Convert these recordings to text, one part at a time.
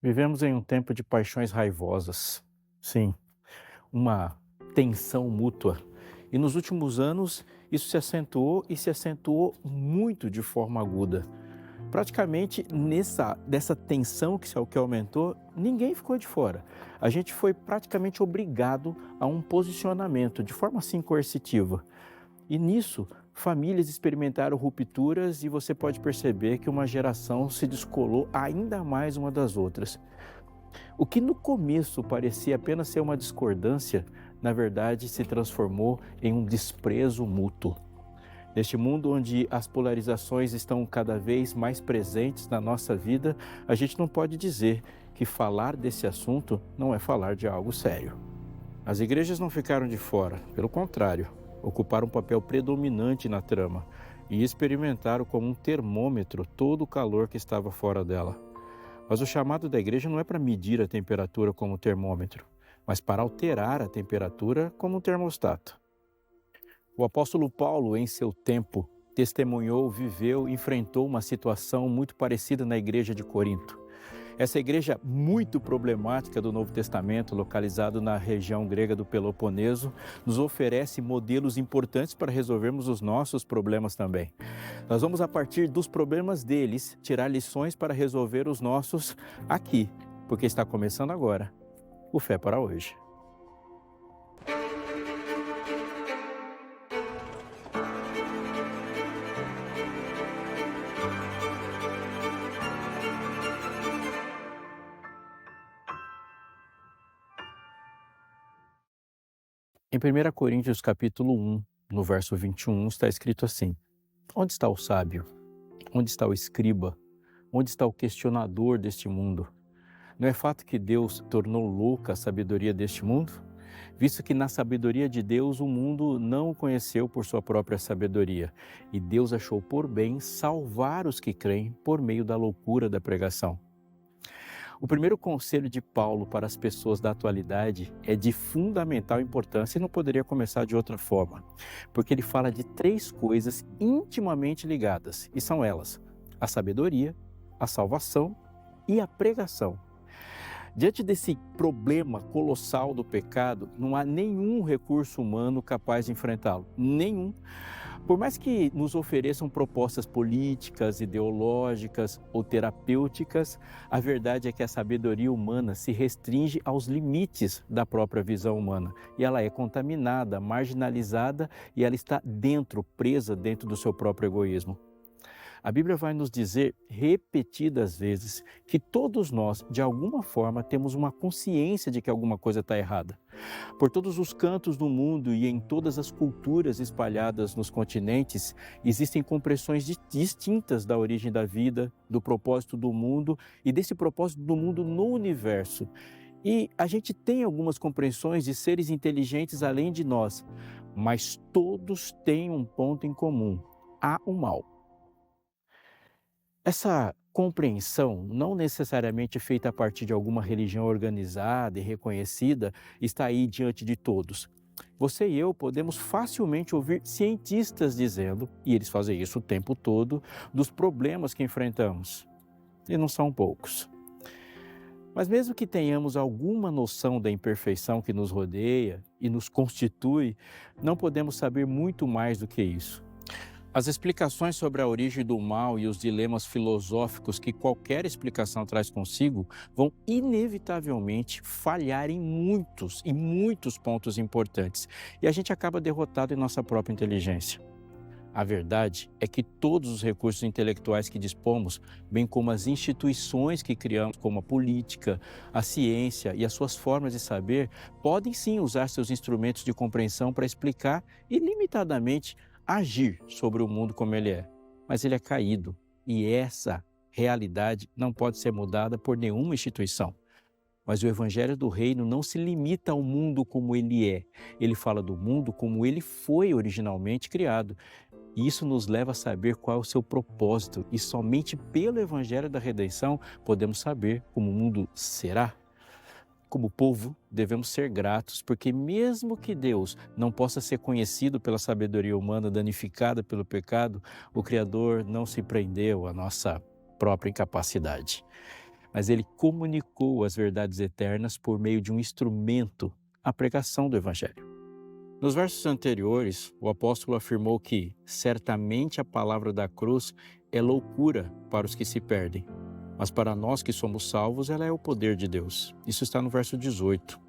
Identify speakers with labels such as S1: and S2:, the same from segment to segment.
S1: Vivemos em um tempo de paixões raivosas. Sim, uma tensão mútua. E nos últimos anos, isso se acentuou e se acentuou muito de forma aguda. Praticamente dessa tensão que aumentou, ninguém ficou de fora. A gente foi praticamente obrigado a um posicionamento de forma assim coercitiva. E nisso, famílias experimentaram rupturas e você pode perceber que uma geração se descolou ainda mais uma das outras. O que no começo parecia apenas ser uma discordância, na verdade se transformou em um desprezo mútuo. Neste mundo onde as polarizações estão cada vez mais presentes na nossa vida, a gente não pode dizer que falar desse assunto não é falar de algo sério. As igrejas não ficaram de fora, pelo contrário, ocuparam um papel predominante na trama e experimentaram como um termômetro todo o calor que estava fora dela. Mas o chamado da igreja não é para medir a temperatura como termômetro, mas para alterar a temperatura como um termostato. O apóstolo Paulo, em seu tempo, testemunhou, viveu, enfrentou uma situação muito parecida na igreja de Corinto. Essa igreja muito problemática do Novo Testamento, localizado na região grega do Peloponeso, nos oferece modelos importantes para resolvermos os nossos problemas também. Nós vamos, a partir dos problemas deles, tirar lições para resolver os nossos aqui, porque está começando agora o Fé para Hoje. Em 1 Coríntios capítulo 1, no verso 21, está escrito assim: Onde está o sábio? Onde está o escriba? Onde está o questionador deste mundo? Não é fato que Deus tornou louca a sabedoria deste mundo? Visto que na sabedoria de Deus o mundo não o conheceu por sua própria sabedoria, e Deus achou por bem salvar os que creem por meio da loucura da pregação. O primeiro conselho de Paulo para as pessoas da atualidade é de fundamental importância e não poderia começar de outra forma, porque ele fala de três coisas intimamente ligadas, e são elas: a sabedoria, a salvação e a pregação. Diante desse problema colossal do pecado, não há nenhum recurso humano capaz de enfrentá-lo, nenhum. Por mais que nos ofereçam propostas políticas, ideológicas ou terapêuticas, a verdade é que a sabedoria humana se restringe aos limites da própria visão humana. E ela é contaminada, marginalizada e ela está presa dentro do seu próprio egoísmo. A Bíblia vai nos dizer repetidas vezes que todos nós, de alguma forma, temos uma consciência de que alguma coisa está errada. Por todos os cantos do mundo e em todas as culturas espalhadas nos continentes, existem compreensões distintas da origem da vida, do propósito do mundo e desse propósito do mundo no universo. E a gente tem algumas compreensões de seres inteligentes além de nós, mas todos têm um ponto em comum: há o mal. Essa compreensão, não necessariamente feita a partir de alguma religião organizada e reconhecida, está aí diante de todos. Você e eu podemos facilmente ouvir cientistas dizendo, e eles fazem isso o tempo todo, dos problemas que enfrentamos. E não são poucos. Mas mesmo que tenhamos alguma noção da imperfeição que nos rodeia e nos constitui, não podemos saber muito mais do que isso. As explicações sobre a origem do mal e os dilemas filosóficos que qualquer explicação traz consigo vão inevitavelmente falhar em muitos pontos importantes, e a gente acaba derrotado em nossa própria inteligência. A verdade é que todos os recursos intelectuais que dispomos, bem como as instituições que criamos, como a política, a ciência e as suas formas de saber, podem sim usar seus instrumentos de compreensão para explicar ilimitadamente agir sobre o mundo como ele é, mas ele é caído e essa realidade não pode ser mudada por nenhuma instituição. Mas o Evangelho do Reino não se limita ao mundo como ele é, ele fala do mundo como ele foi originalmente criado. E isso nos leva a saber qual é o seu propósito, e somente pelo Evangelho da Redenção podemos saber como o mundo será. Como povo, devemos ser gratos, porque mesmo que Deus não possa ser conhecido pela sabedoria humana danificada pelo pecado, o Criador não se prendeu à nossa própria incapacidade. mas ele comunicou as verdades eternas por meio de um instrumento, a pregação do Evangelho. Nos versos anteriores, o apóstolo afirmou que certamente a palavra da cruz é loucura para os que se perdem, mas para nós que somos salvos, ela é o poder de Deus. Isso está no verso 18.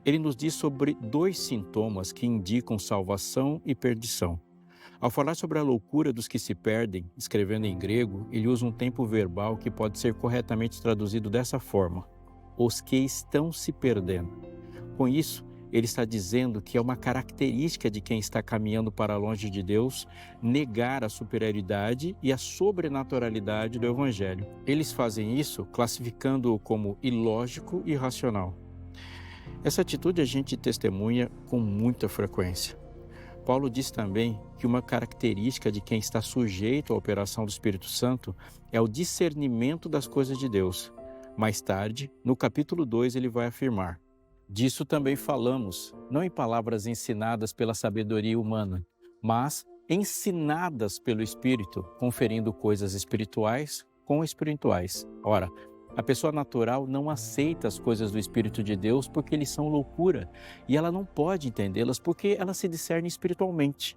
S1: Ele nos diz sobre 2 sintomas que indicam salvação e perdição. Ao falar sobre a loucura dos que se perdem, escrevendo em grego, ele usa um tempo verbal que pode ser corretamente traduzido dessa forma: os que estão se perdendo. Com isso, ele está dizendo que é uma característica de quem está caminhando para longe de Deus negar a superioridade e a sobrenaturalidade do Evangelho. Eles fazem isso classificando-o como ilógico e irracional. Essa atitude a gente testemunha com muita frequência. Paulo diz também que uma característica de quem está sujeito à operação do Espírito Santo é o discernimento das coisas de Deus. Mais tarde, no capítulo 2, ele vai afirmar: disso também falamos, não em palavras ensinadas pela sabedoria humana, mas ensinadas pelo Espírito, conferindo coisas espirituais com espirituais. Ora, a pessoa natural não aceita as coisas do Espírito de Deus porque eles são loucura, e ela não pode entendê-las porque ela se discerne espiritualmente.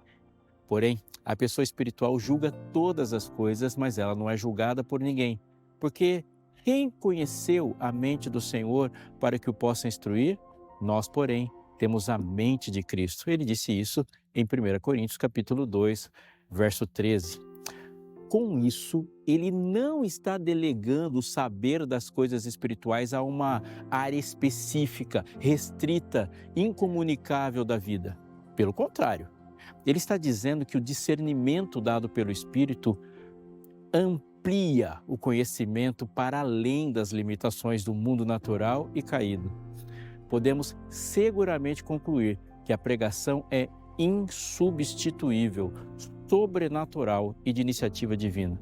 S1: Porém, a pessoa espiritual julga todas as coisas, mas ela não é julgada por ninguém, porque quem conheceu a mente do Senhor para que o possa instruir? Nós, porém, temos a mente de Cristo. Ele disse isso em 1 Coríntios capítulo 2, verso 13. Com isso, ele não está delegando o saber das coisas espirituais a uma área específica, restrita, incomunicável da vida. Pelo contrário, ele está dizendo que o discernimento dado pelo Espírito amplia o conhecimento para além das limitações do mundo natural e caído. Podemos seguramente concluir que a pregação é insubstituível, sobrenatural e de iniciativa divina.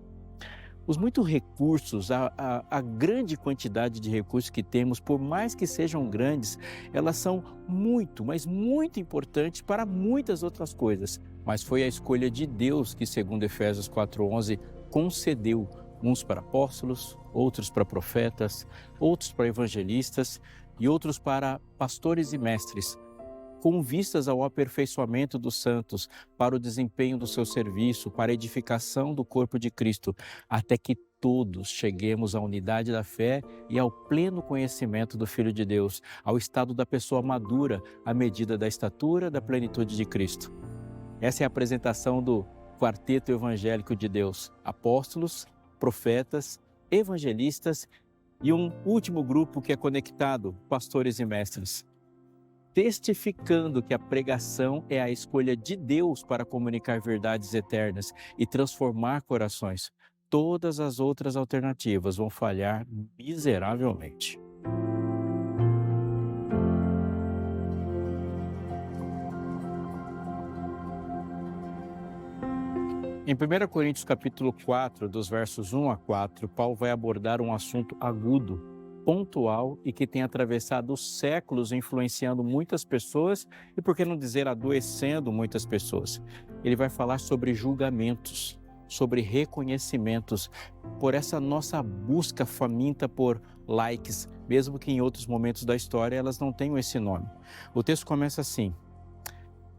S1: Os muitos recursos, a grande quantidade de recursos que temos, por mais que sejam grandes, elas são muito, mas muito importantes para muitas outras coisas. Mas foi a escolha de Deus que, segundo Efésios 4:11, concedeu uns para apóstolos, outros para profetas, outros para evangelistas e outros para pastores e mestres, com vistas ao aperfeiçoamento dos santos, para o desempenho do seu serviço, para a edificação do corpo de Cristo, até que todos cheguemos à unidade da fé e ao pleno conhecimento do Filho de Deus, ao estado da pessoa madura, à medida da estatura da plenitude de Cristo. Essa é a apresentação do quarteto evangélico de Deus: apóstolos, profetas, evangelistas e um último grupo que é conectado, pastores e mestres, testificando que a pregação é a escolha de Deus para comunicar verdades eternas e transformar corações. Todas as outras alternativas vão falhar miseravelmente. Em 1 Coríntios capítulo 4, dos versos 1 a 4, Paulo vai abordar um assunto agudo, pontual e que tem atravessado os séculos, influenciando muitas pessoas e, por que não dizer, adoecendo muitas pessoas. Ele vai falar sobre julgamentos, sobre reconhecimentos, por essa nossa busca faminta por likes, mesmo que em outros momentos da história elas não tenham esse nome. O texto começa assim: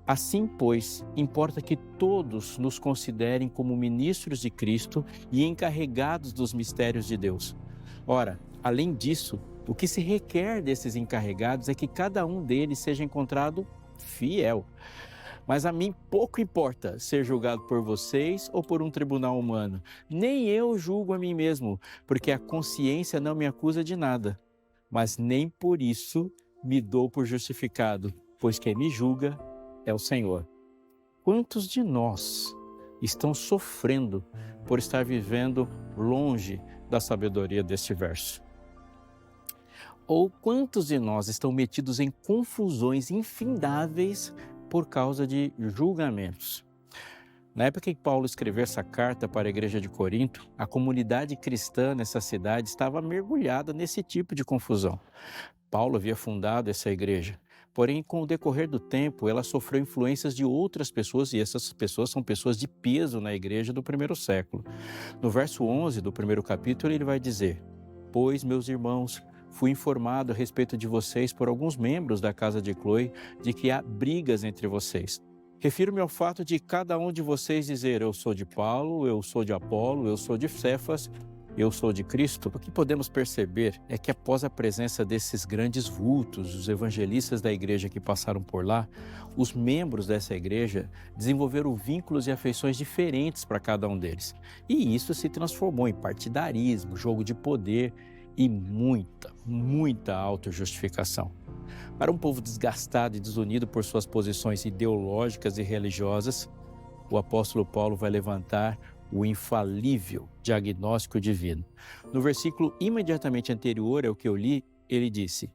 S1: assim, pois, importa que todos nos considerem como ministros de Cristo e encarregados dos mistérios de Deus. Ora, além disso, o que se requer desses encarregados é que cada um deles seja encontrado fiel. Mas a mim pouco importa ser julgado por vocês ou por um tribunal humano. Nem eu julgo a mim mesmo, porque a consciência não me acusa de nada. Mas nem por isso me dou por justificado, pois quem me julga é o Senhor. Quantos de nós estão sofrendo por estar vivendo longe da sabedoria deste verso? Ou quantos de nós estão metidos em confusões infindáveis por causa de julgamentos? Na época em que Paulo escreveu essa carta para a igreja de Corinto, a comunidade cristã nessa cidade estava mergulhada nesse tipo de confusão. Paulo havia fundado essa igreja. Porém, com o decorrer do tempo, ela sofreu influências de outras pessoas, e essas pessoas são pessoas de peso na igreja do primeiro século. No verso 11 do primeiro capítulo, ele vai dizer: Pois, meus irmãos, fui informado a respeito de vocês por alguns membros da casa de Cloe de que há brigas entre vocês. Refiro-me ao fato de cada um de vocês dizer: eu sou de Paulo, eu sou de Apolo, eu sou de Cefas, eu sou de Cristo. O que podemos perceber é que após a presença desses grandes vultos, os evangelistas da igreja que passaram por lá, os membros dessa igreja desenvolveram vínculos e afeições diferentes para cada um deles. E isso se transformou em partidarismo, jogo de poder e muita autojustificação. Para um povo desgastado e desunido por suas posições ideológicas e religiosas, o apóstolo Paulo vai levantar o infalível diagnóstico divino. No versículo imediatamente anterior ao que eu li, ele disse: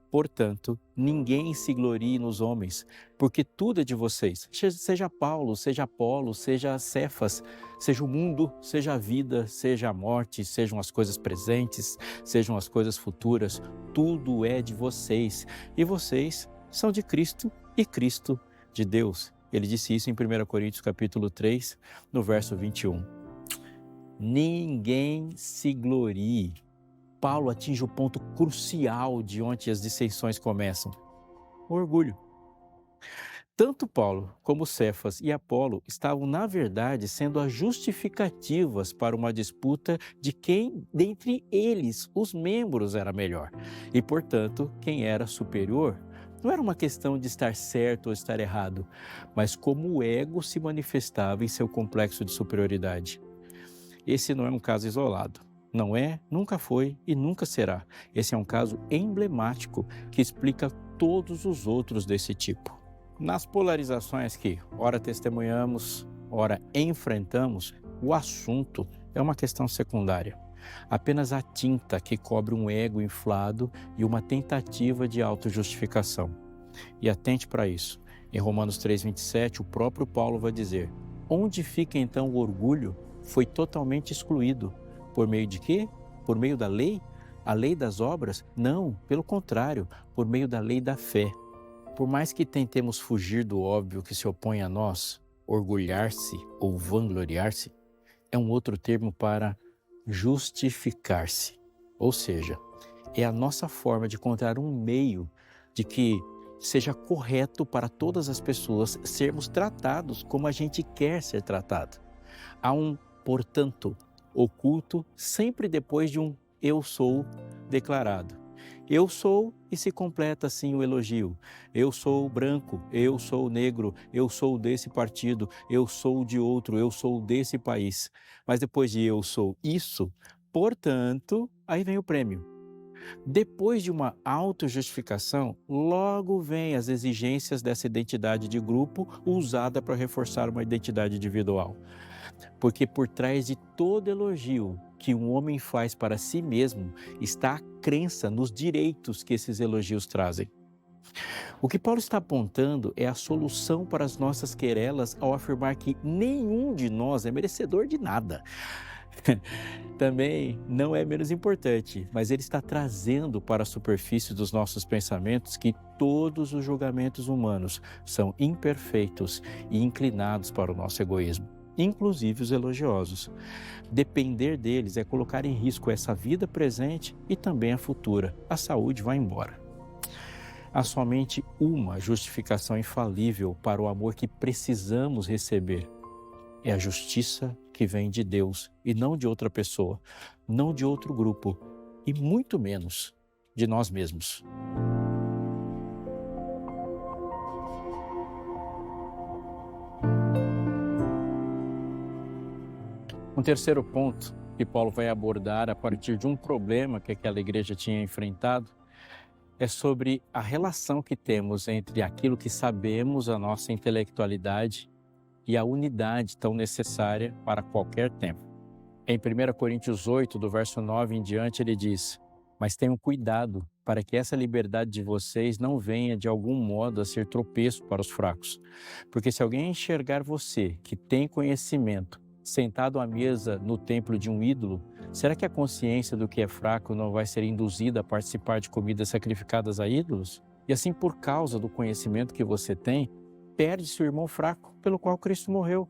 S1: portanto, ninguém se glorie nos homens, porque tudo é de vocês. Seja Paulo, seja Apolo, seja Cefas, seja o mundo, seja a vida, seja a morte, sejam as coisas presentes, sejam as coisas futuras, tudo é de vocês. E vocês são de Cristo e Cristo de Deus. Ele disse isso em 1 Coríntios capítulo 3, no verso 21. Ninguém se glorie. Paulo atinge o ponto crucial de onde as dissensões começam: o orgulho. Tanto Paulo como Cefas e Apolo estavam, na verdade, sendo as justificativas para uma disputa de quem, dentre eles, os membros, era melhor. E, portanto, quem era superior. Não era uma questão de estar certo ou estar errado, mas como o ego se manifestava em seu complexo de superioridade. Esse não é um caso isolado. Não é, nunca foi e nunca será. Esse é um caso emblemático que explica todos os outros desse tipo. Nas polarizações que ora testemunhamos, ora enfrentamos, o assunto é uma questão secundária. Apenas a tinta que cobre um ego inflado e uma tentativa de autojustificação. E atente para isso. Em Romanos 3,27, o próprio Paulo vai dizer: onde fica então o orgulho? Foi totalmente excluído. Por meio de quê? Por meio da lei? A lei das obras? Não, pelo contrário, por meio da lei da fé. Por mais que tentemos fugir do óbvio que se opõe a nós, orgulhar-se ou vangloriar-se é um outro termo para justificar-se. Ou seja, é a nossa forma de encontrar um meio de que seja correto para todas as pessoas sermos tratados como a gente quer ser tratado. Há um portanto oculto sempre depois de um eu sou declarado. Eu sou e se completa assim o elogio. Eu sou branco, eu sou negro, eu sou desse partido, eu sou de outro, eu sou desse país. Mas depois de eu sou isso, portanto, aí vem o prêmio. Depois de uma autojustificação, logo vem as exigências dessa identidade de grupo usada para reforçar uma identidade individual. Porque por trás de todo elogio que um homem faz para si mesmo está a crença nos direitos que esses elogios trazem. O que Paulo está apontando é a solução para as nossas querelas ao afirmar que nenhum de nós é merecedor de nada. Também não é menos importante, mas ele está trazendo para a superfície dos nossos pensamentos que todos os julgamentos humanos são imperfeitos e inclinados para o nosso egoísmo, inclusive os elogiosos. Depender deles é colocar em risco essa vida presente e também a futura. A saúde vai embora. Há somente uma justificação infalível para o amor que precisamos receber. É a justiça que vem de Deus e não de outra pessoa, não de outro grupo e muito menos de nós mesmos. Um terceiro ponto que Paulo vai abordar a partir de um problema que aquela igreja tinha enfrentado é sobre a relação que temos entre aquilo que sabemos, a nossa intelectualidade, e a unidade tão necessária para qualquer tempo. Em 1 Coríntios 8, do verso 9 em diante, ele diz: mas tenham cuidado para que essa liberdade de vocês não venha de algum modo a ser tropeço para os fracos. Porque se alguém enxergar você, que tem conhecimento, sentado à mesa no templo de um ídolo, será que a consciência do que é fraco não vai ser induzida a participar de comidas sacrificadas a ídolos? E assim, por causa do conhecimento que você tem, perde seu irmão fraco, pelo qual Cristo morreu.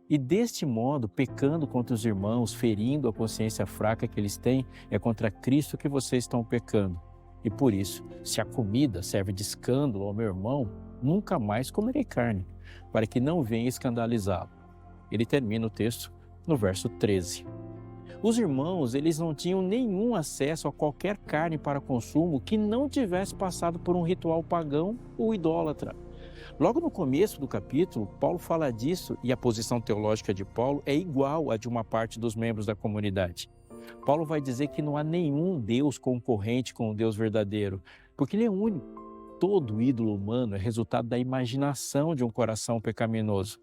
S1: E deste modo, pecando contra os irmãos, ferindo a consciência fraca que eles têm, é contra Cristo que vocês estão pecando. E por isso, se a comida serve de escândalo ao meu irmão, nunca mais comerei carne, para que não venha escandalizá-lo. Ele termina o texto no verso 13. Os irmãos, eles não tinham nenhum acesso a qualquer carne para consumo que não tivesse passado por um ritual pagão ou idólatra. Logo no começo do capítulo, Paulo fala disso e a posição teológica de Paulo é igual à de uma parte dos membros da comunidade. Paulo vai dizer que não há nenhum Deus concorrente com o Deus verdadeiro, porque ele é único. Todo ídolo humano é resultado da imaginação de um coração pecaminoso.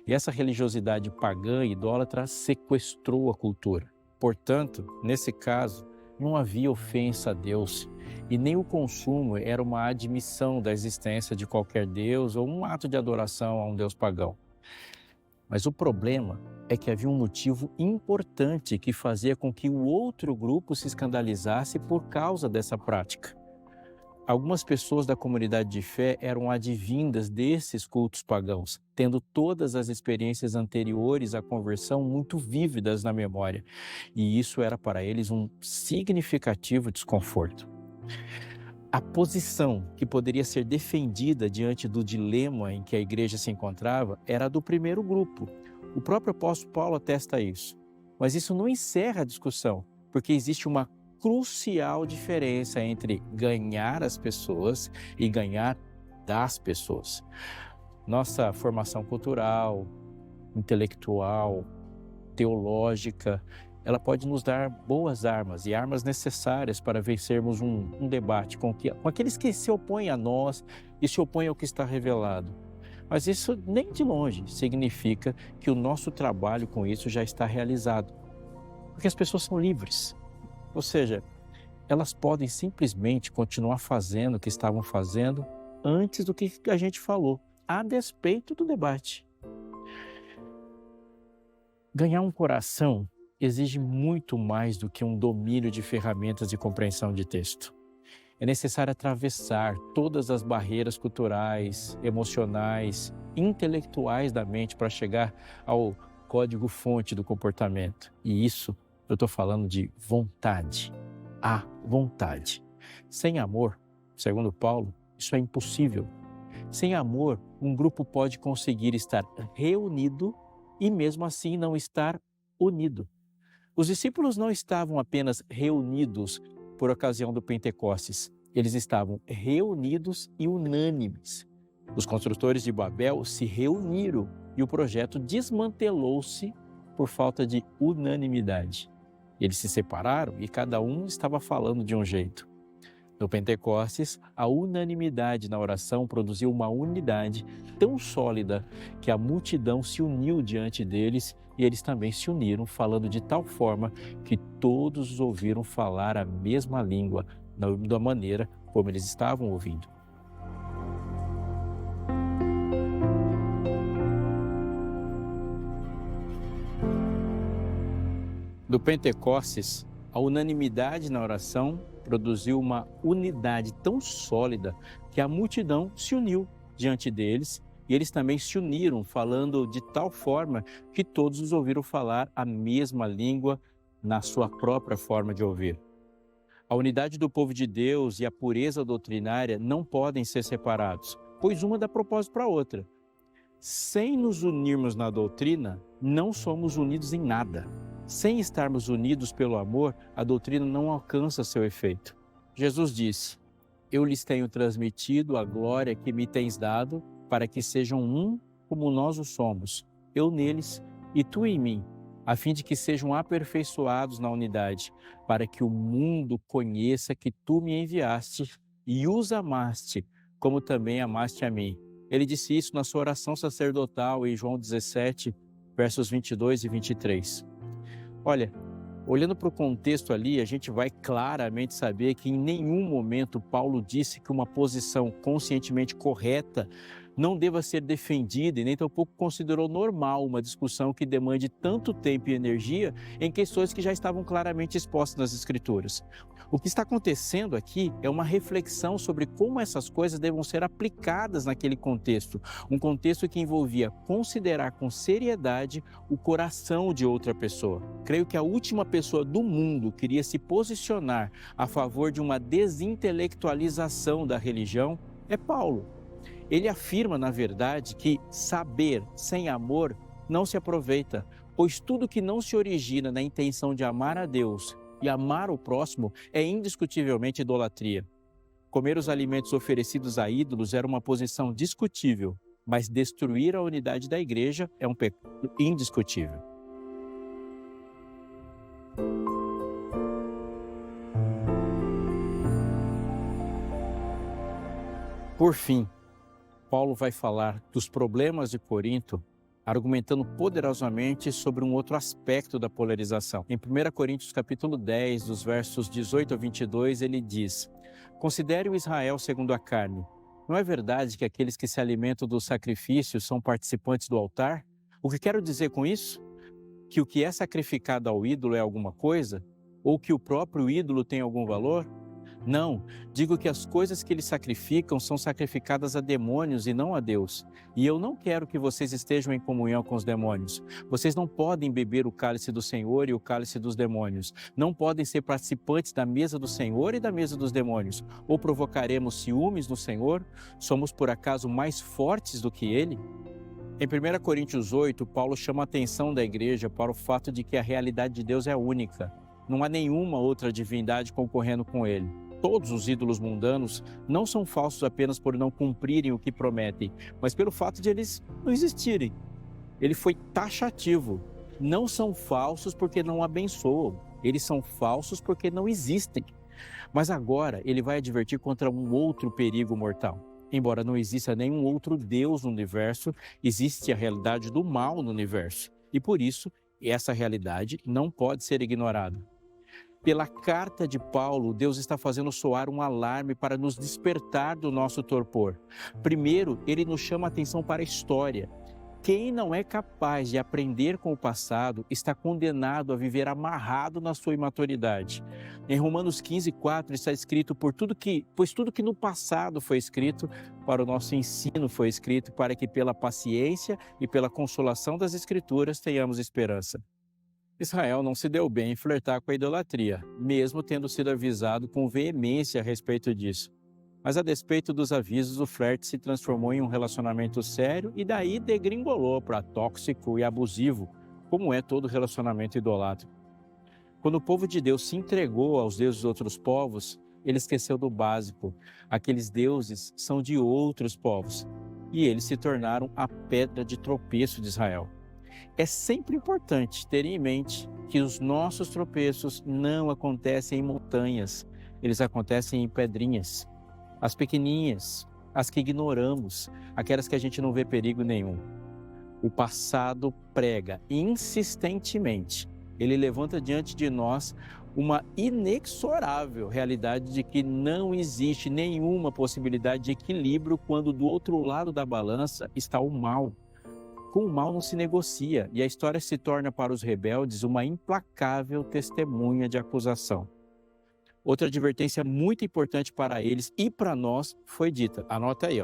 S1: E essa religiosidade pagã e idólatra sequestrou a cultura. Portanto, nesse caso, não havia ofensa a Deus e nem o consumo era uma admissão da existência de qualquer Deus ou um ato de adoração a um Deus pagão. Mas o problema é que havia um motivo importante que fazia com que o outro grupo se escandalizasse por causa dessa prática. Algumas pessoas da comunidade de fé eram advindas desses cultos pagãos, tendo todas as experiências anteriores à conversão muito vívidas na memória, e isso era para eles um significativo desconforto. A posição que poderia ser defendida diante do dilema em que a igreja se encontrava era a do primeiro grupo. O próprio apóstolo Paulo atesta isso. Mas isso não encerra a discussão, porque existe uma crucial diferença entre ganhar as pessoas e ganhar das pessoas. Nossa formação cultural, intelectual, teológica, ela pode nos dar boas armas e armas necessárias para vencermos um debate com aqueles que se opõem a nós e se opõem ao que está revelado. Mas isso nem de longe significa que o nosso trabalho com isso já está realizado, porque as pessoas são livres. Ou seja, elas podem simplesmente continuar fazendo o que estavam fazendo antes do que a gente falou, a despeito do debate. Ganhar um coração exige muito mais do que um domínio de ferramentas de compreensão de texto. É necessário atravessar todas as barreiras culturais, emocionais, intelectuais da mente para chegar ao código-fonte do comportamento. E isso eu estou falando de vontade, a vontade. Sem amor, segundo Paulo, isso é impossível. Sem amor, um grupo pode conseguir estar reunido e mesmo assim não estar unido. Os discípulos não estavam apenas reunidos por ocasião do Pentecostes, eles estavam reunidos e unânimes. Os construtores de Babel se reuniram e o projeto desmantelou-se por falta de unanimidade. Eles se separaram e cada um estava falando de um jeito. No Pentecostes, a unanimidade na oração produziu uma unidade tão sólida que a multidão se uniu diante deles e eles também se uniram, falando de tal forma que todos os ouviram falar a mesma língua, da maneira como eles estavam ouvindo. Do Pentecostes, a unanimidade na oração produziu uma unidade tão sólida que a multidão se uniu diante deles e eles também se uniram, falando de tal forma que todos os ouviram falar a mesma língua na sua própria forma de ouvir. A unidade do povo de Deus e a pureza doutrinária não podem ser separados, pois uma dá propósito para a outra. Sem nos unirmos na doutrina, não somos unidos em nada. Sem estarmos unidos pelo amor, a doutrina não alcança seu efeito. Jesus disse: eu lhes tenho transmitido a glória que me tens dado, para que sejam um como nós o somos, eu neles e tu em mim, a fim de que sejam aperfeiçoados na unidade, para que o mundo conheça que tu me enviaste e os amaste, como também amaste a mim. Ele disse isso na sua oração sacerdotal em João 17, versos 22 e 23. Olha, olhando para o contexto ali, a gente vai claramente saber que em nenhum momento Paulo disse que uma posição conscientemente correta não deva ser defendida e nem tampouco considerou normal uma discussão que demande tanto tempo e energia em questões que já estavam claramente expostas nas Escrituras. O que está acontecendo aqui é uma reflexão sobre como essas coisas devam ser aplicadas naquele contexto, um contexto que envolvia considerar com seriedade o coração de outra pessoa. Creio que a última pessoa do mundo queria se posicionar a favor de uma desintelectualização da religião é Paulo. Ele afirma, na verdade, que saber sem amor não se aproveita, pois tudo que não se origina na intenção de amar a Deus e amar o próximo é indiscutivelmente idolatria. Comer os alimentos oferecidos a ídolos era uma posição discutível, mas destruir a unidade da igreja é um pecado indiscutível. Por fim, Paulo vai falar dos problemas de Corinto, argumentando poderosamente sobre um outro aspecto da polarização. Em 1 Coríntios capítulo 10, dos versos 18 a 22, ele diz: considere o Israel segundo a carne. Não é verdade que aqueles que se alimentam dos sacrifícios são participantes do altar? O que quero dizer com isso? Que o que é sacrificado ao ídolo é alguma coisa? Ou que o próprio ídolo tem algum valor? Não, digo que as coisas que eles sacrificam são sacrificadas a demônios e não a Deus. E eu não quero que vocês estejam em comunhão com os demônios. Vocês não podem beber o cálice do Senhor e o cálice dos demônios. Não podem ser participantes da mesa do Senhor e da mesa dos demônios. Ou provocaremos ciúmes no Senhor? Somos por acaso mais fortes do que Ele? Em 1 Coríntios 8, Paulo chama a atenção da igreja para o fato de que a realidade de Deus é única. Não há nenhuma outra divindade concorrendo com Ele. Todos os ídolos mundanos não são falsos apenas por não cumprirem o que prometem, mas pelo fato de eles não existirem. Ele foi taxativo. Não são falsos porque não abençoam. Eles são falsos porque não existem. Mas agora ele vai advertir contra um outro perigo mortal. Embora não exista nenhum outro Deus no universo, existe a realidade do mal no universo. E por isso, essa realidade não pode ser ignorada. Pela carta de Paulo, Deus está fazendo soar um alarme para nos despertar do nosso torpor. Primeiro, ele nos chama a atenção para a história. Quem não é capaz de aprender com o passado está condenado a viver amarrado na sua imaturidade. Em Romanos 15:4 está escrito: pois tudo que no passado foi escrito, para o nosso ensino foi escrito, para que pela paciência e pela consolação das Escrituras tenhamos esperança. Israel não se deu bem em flertar com a idolatria, mesmo tendo sido avisado com veemência a respeito disso. Mas a despeito dos avisos, o flerte se transformou em um relacionamento sério e daí degringolou para tóxico e abusivo, como é todo relacionamento idolátrico. Quando o povo de Deus se entregou aos deuses dos outros povos, ele esqueceu do básico. Aqueles deuses são de outros povos e eles se tornaram a pedra de tropeço de Israel. É sempre importante ter em mente que os nossos tropeços não acontecem em montanhas, eles acontecem em pedrinhas. As pequeninhas, as que ignoramos, aquelas que a gente não vê perigo nenhum. O passado prega insistentemente. Ele levanta diante de nós uma inexorável realidade de que não existe nenhuma possibilidade de equilíbrio quando do outro lado da balança está o mal. Com o mal não se negocia e a história se torna para os rebeldes uma implacável testemunha de acusação. Outra advertência muito importante para eles e para nós foi dita. Anota aí,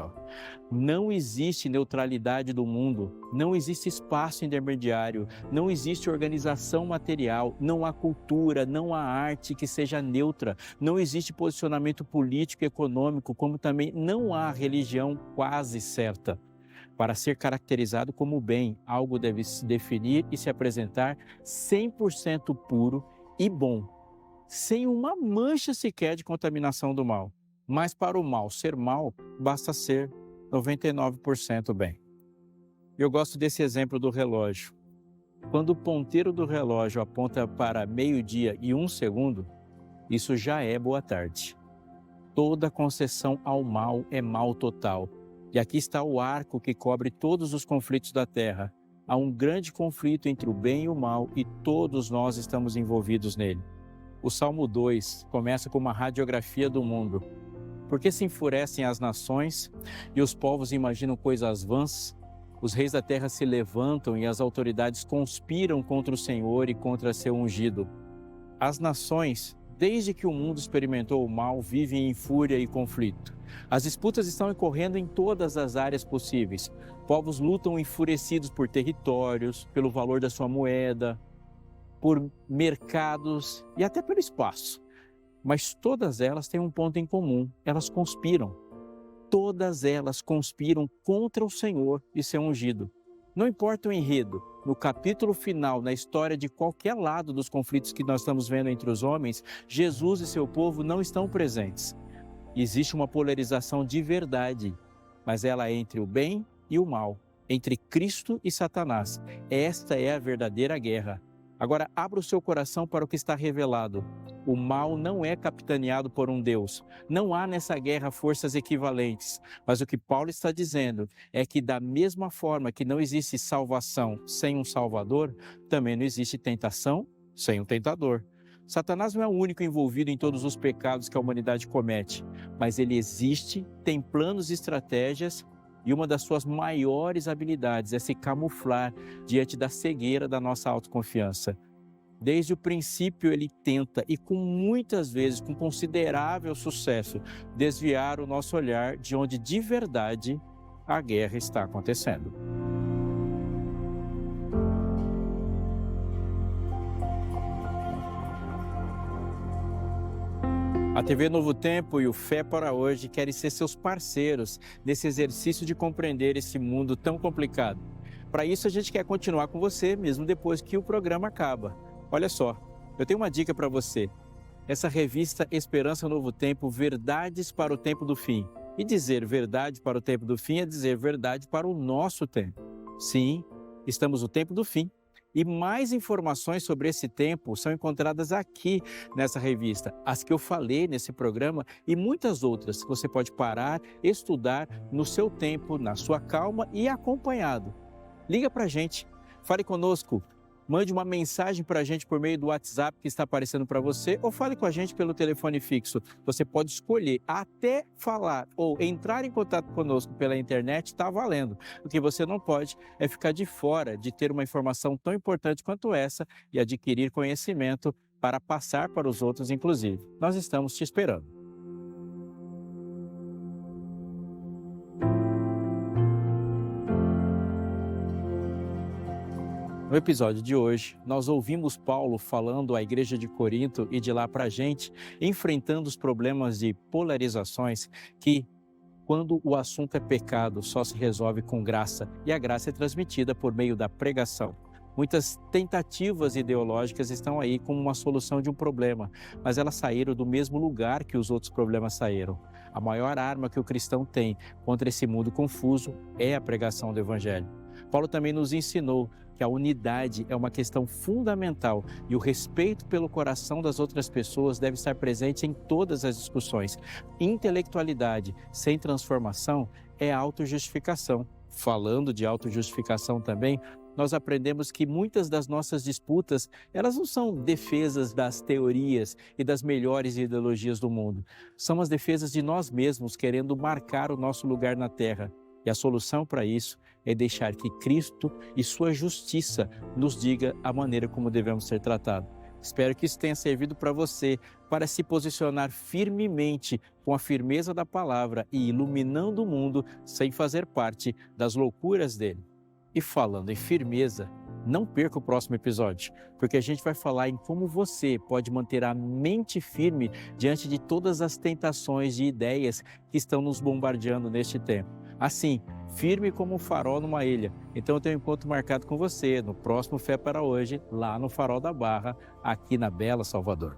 S1: Não existe neutralidade do mundo, não existe espaço intermediário, não existe organização material, não há cultura, não há arte que seja neutra, não existe posicionamento político e econômico, como também não há religião quase certa. Para ser caracterizado como bem, algo deve se definir e se apresentar 100% puro e bom, sem uma mancha sequer de contaminação do mal. Mas para o mal ser mal, basta ser 99% bem. Eu gosto desse exemplo do relógio. Quando o ponteiro do relógio aponta para 12:00 e 1 segundo, isso já é boa tarde. Toda concessão ao mal é mal total. E aqui está o arco que cobre todos os conflitos da terra. Há um grande conflito entre o bem e o mal e todos nós estamos envolvidos nele. O Salmo 2 começa com uma radiografia do mundo. Por que se enfurecem as nações e os povos imaginam coisas vãs? Os reis da terra se levantam e as autoridades conspiram contra o Senhor e contra seu ungido. As nações, desde que o mundo experimentou o mal, vivem em fúria e conflito. As disputas estão ocorrendo em todas as áreas possíveis. Povos lutam enfurecidos por territórios, pelo valor da sua moeda, por mercados e até pelo espaço. Mas todas elas têm um ponto em comum: elas conspiram. Todas elas conspiram contra o Senhor e seu ungido. Não importa o enredo, no capítulo final, na história de qualquer lado dos conflitos que nós estamos vendo entre os homens, Jesus e seu povo não estão presentes. Existe uma polarização de verdade, mas ela é entre o bem e o mal, entre Cristo e Satanás. Esta é a verdadeira guerra. Agora, abra o seu coração para o que está revelado. O mal não é capitaneado por um Deus. Não há nessa guerra forças equivalentes. Mas o que Paulo está dizendo é que, da mesma forma que não existe salvação sem um Salvador, também não existe tentação sem um tentador. Satanás não é o único envolvido em todos os pecados que a humanidade comete, mas ele existe, tem planos e estratégias, e uma das suas maiores habilidades é se camuflar diante da cegueira da nossa autoconfiança. Desde o princípio ele tenta, e muitas vezes com considerável sucesso, desviar o nosso olhar de onde de verdade a guerra está acontecendo. A TV Novo Tempo e o Fé para Hoje querem ser seus parceiros nesse exercício de compreender esse mundo tão complicado. Para isso, a gente quer continuar com você mesmo depois que o programa acaba. Olha só, eu tenho uma dica para você. Essa revista Esperança Novo Tempo, Verdades para o Tempo do Fim. E dizer verdade para o tempo do fim é dizer verdade para o nosso tempo. Sim, estamos no tempo do fim. E mais informações sobre esse tempo são encontradas aqui nessa revista, as que eu falei nesse programa e muitas outras que você pode parar, estudar no seu tempo, na sua calma e acompanhado. Liga para a gente, fale conosco, mande uma mensagem para a gente por meio do WhatsApp que está aparecendo para você ou fale com a gente pelo telefone fixo. Você pode escolher até falar ou entrar em contato conosco pela internet, está valendo. O que você não pode é ficar de fora de ter uma informação tão importante quanto essa e adquirir conhecimento para passar para os outros, inclusive. Nós estamos te esperando. No episódio de hoje, nós ouvimos Paulo falando à igreja de Corinto e de lá para a gente, enfrentando os problemas de polarizações que, quando o assunto é pecado, só se resolve com graça, e a graça é transmitida por meio da pregação. Muitas tentativas ideológicas estão aí como uma solução de um problema, mas elas saíram do mesmo lugar que os outros problemas saíram. A maior arma que o cristão tem contra esse mundo confuso é a pregação do Evangelho. Paulo também nos ensinou que a unidade é uma questão fundamental e o respeito pelo coração das outras pessoas deve estar presente em todas as discussões. Intelectualidade sem transformação é autojustificação. Falando de autojustificação também, nós aprendemos que muitas das nossas disputas, elas não são defesas das teorias e das melhores ideologias do mundo. São as defesas de nós mesmos querendo marcar o nosso lugar na terra. E a solução para isso é deixar que Cristo e sua justiça nos diga a maneira como devemos ser tratados. Espero que isso tenha servido para você, para se posicionar firmemente com a firmeza da palavra e iluminando o mundo sem fazer parte das loucuras dele. E falando em firmeza, não perca o próximo episódio, porque a gente vai falar em como você pode manter a mente firme diante de todas as tentações de ideias que estão nos bombardeando neste tempo. Assim, firme como um farol numa ilha. Então eu tenho um encontro marcado com você no próximo Fé para Hoje, lá no Farol da Barra, aqui na bela Salvador.